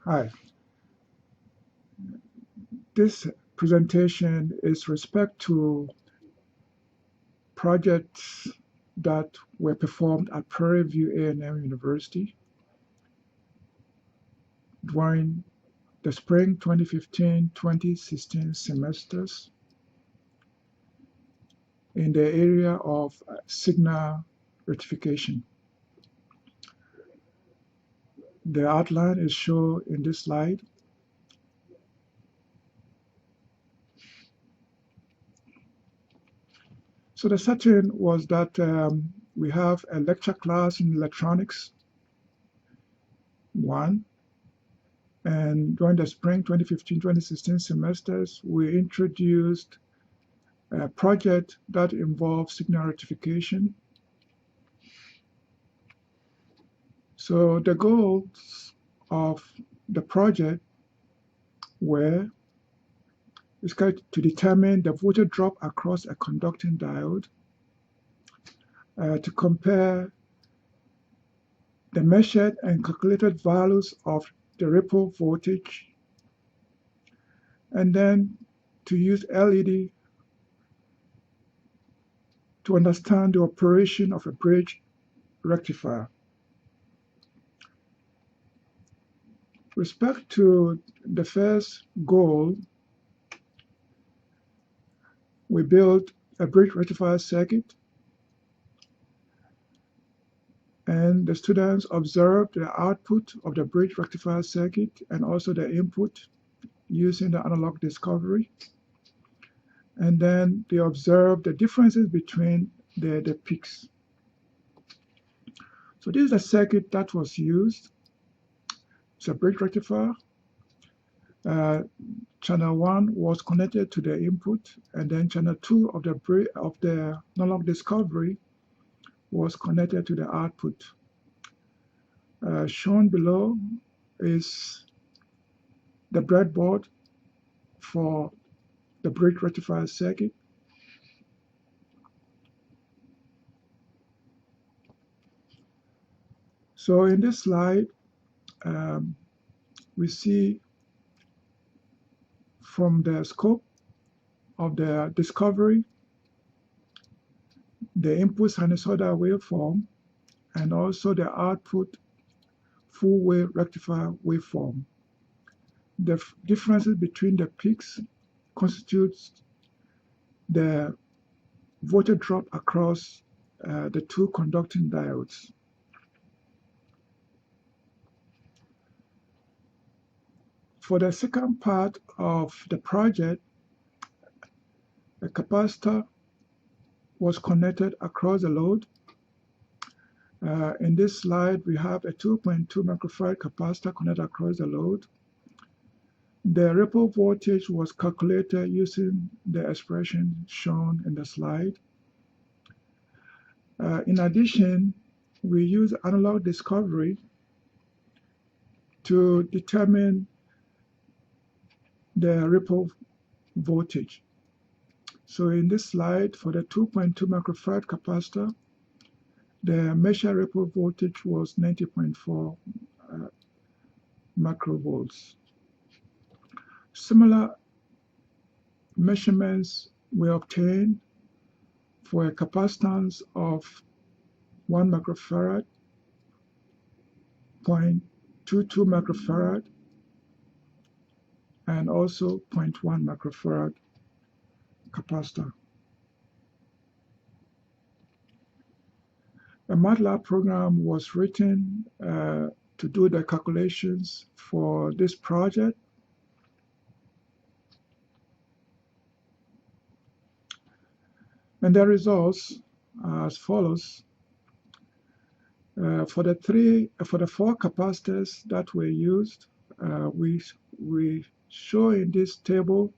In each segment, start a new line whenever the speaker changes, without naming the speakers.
Hi, this presentation is respect to projects that were performed at Prairie A&M University during the spring 2015-2016 semesters in the area of signal rectification. The outline is shown in this slide. So the setting was that we have a lecture class in electronics, one, and during the spring 2015-2016 semesters, we introduced a project that involves signal rectification. So the goals of the project were to determine the voltage drop across a conducting diode, to compare the measured and calculated values of the ripple voltage, and then to use LED to understand the operation of a bridge rectifier. Respect to the first goal, we built a bridge rectifier circuit, and the students observed the output of the bridge rectifier circuit and also the input using the analog discovery. And then they observed the differences between the peaks. So this is a circuit that was used. It's a bridge rectifier. Channel 1 was connected to the input, and then channel 2 of the analog discovery was connected to the output. Shown below is the breadboard for the bridge rectifier circuit. So in this slide, we see from the scope of the discovery, the input sinusoidal waveform, and also the output full wave rectifier waveform. The differences between the peaks constitutes the voltage drop across the two conducting diodes. For the second part of the project, a capacitor was connected across the load. In this slide, we have a 2.2 microfarad capacitor connected across the load. The ripple voltage was calculated using the expression shown in the slide. In addition, we use analog discovery to determine the ripple voltage. So in this slide, for the 2.2 microfarad capacitor, the measured ripple voltage was 90.4 microvolts. Similar measurements were obtained for a capacitance of 1 microfarad, 0.22 microfarad, and also 0.1 microfarad capacitor. A MATLAB program was written to do the calculations for this project. And the results are as follows. For the four capacitors that were used, we show in this table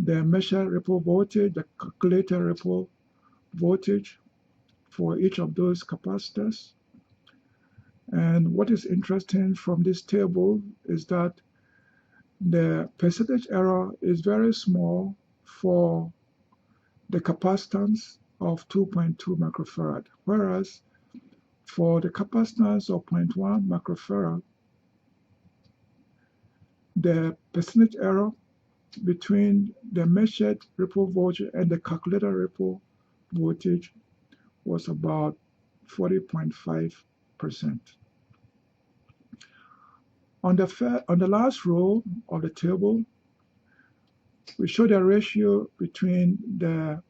the measured ripple voltage, the calculated ripple voltage for each of those capacitors. And what is interesting from this table is that the percentage error is very small for the capacitance of 2.2 microfarad, whereas for the capacitance of 0.1 microfarad, the percentage error between the measured ripple voltage and the calculated ripple voltage was about 40.5%. On the last row of the table, we show the ratio between the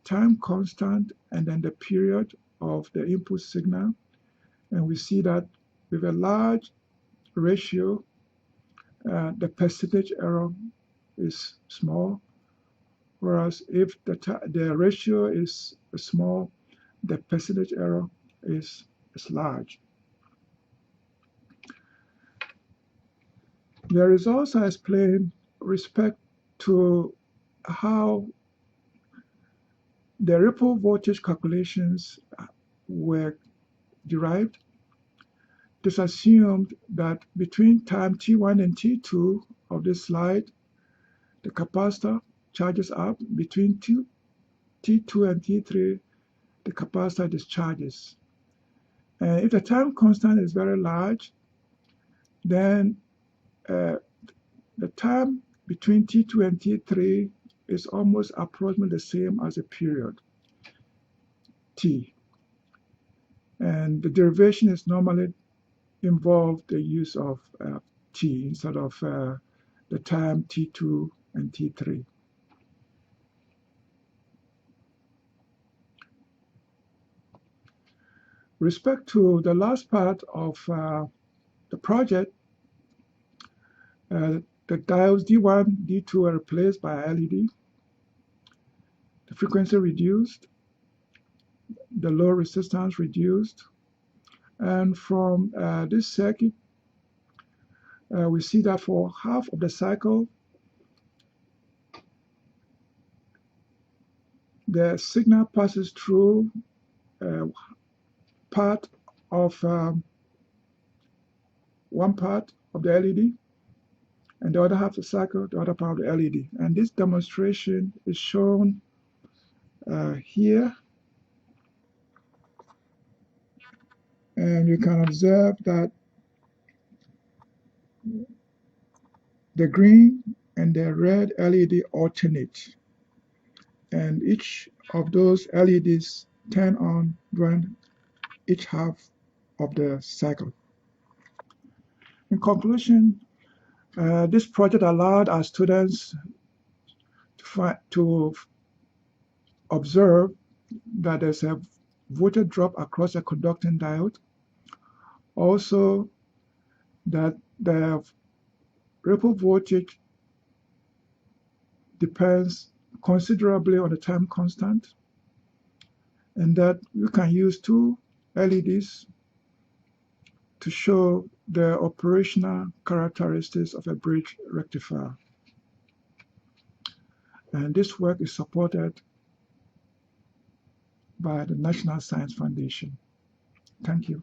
time constant and then the period of the input signal. And we see that with a large ratio, the percentage error is small, whereas if the ratio is small, the percentage error is large. The results are explained respect to how the ripple voltage calculations were derived. It is assumed that between time t1 and t2 of this slide, the capacitor charges up. Between t2 and t3, the capacitor discharges. And if the time constant is very large, then the time between t2 and t3 is almost approximately the same as a period, t. And the derivation is normally involve the use of t instead of the time t2 and t3. Respect to the last part of the project, the diodes D1, D2 are replaced by LED. The frequency reduced, the low resistance reduced, and from this circuit, we see that for half of the cycle, the signal passes through part of one part of the LED, and the other half of the cycle, the other part of the LED. And this demonstration is shown here. And you can observe that the green and the red LED alternate. And each of those LEDs turn on during each half of the cycle. In conclusion, this project allowed our students to observe that there's a voltage drop across a conducting diode. Also, that the ripple voltage depends considerably on the time constant, and that you can use two LEDs to show the operational characteristics of a bridge rectifier. And this work is supported by the National Science Foundation. Thank you.